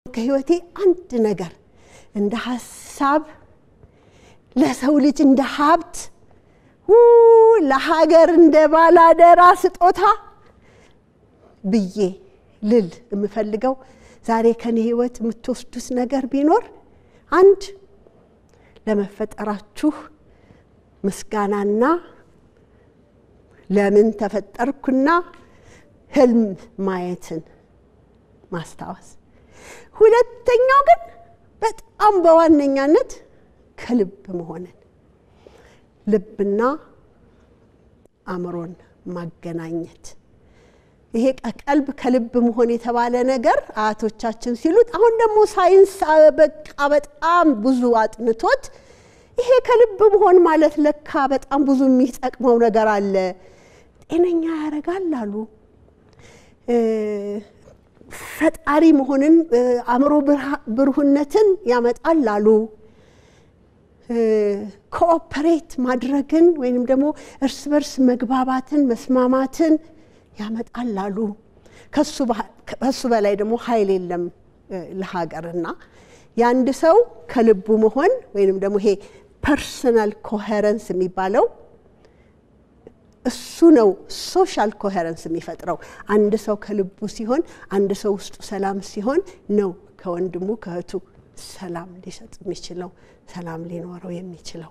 ከህይወቴ አንድ ነገር እንደ ሐሳብ ለሰው ልጅ እንደ ሀብት ለሀገር እንደ ባላደራ ስጦታ ብዬ ልል የምፈልገው ዛሬ ከኔ ህይወት የምትወስዱት ነገር ቢኖር አንድ ለመፈጠራችሁ ምስጋናና ለምን ተፈጠርኩና ህልም ማየትን ማስታወስ ሁለተኛው ግን በጣም በዋነኛነት ከልብ መሆንን ልብና አእምሮን ማገናኘት ይሄ ቀልብ ከልብ መሆን የተባለ ነገር አያቶቻችን ሲሉት አሁን ደግሞ ሳይንስ በቃ በጣም ብዙ አጥንቶት ይሄ ከልብ መሆን ማለት ለካ በጣም ብዙ የሚጠቅመው ነገር አለ ጤነኛ ያረጋል አሉ ፈጣሪ መሆንን አእምሮ ብሩህነትን ያመጣል አሉ ኮኦፐሬት ማድረግን ወይንም ደግሞ እርስ በርስ መግባባትን መስማማትን ያመጣል አሉ ከሱ በላይ ደግሞ ኃይል የለም ለሀገርና ያንድ ሰው ከልቡ መሆን ወይንም ደግሞ ይሄ ፐርሰናል ኮሄረንስ የሚባለው እሱ ነው ሶሻል ኮሄረንስ የሚፈጥረው አንድ ሰው ከልቡ ሲሆን አንድ ሰው ውስጡ ሰላም ሲሆን ነው ከወንድሙ ከእህቱ ሰላም ሊሰጥ የሚችለው ሰላም ሊኖረው የሚችለው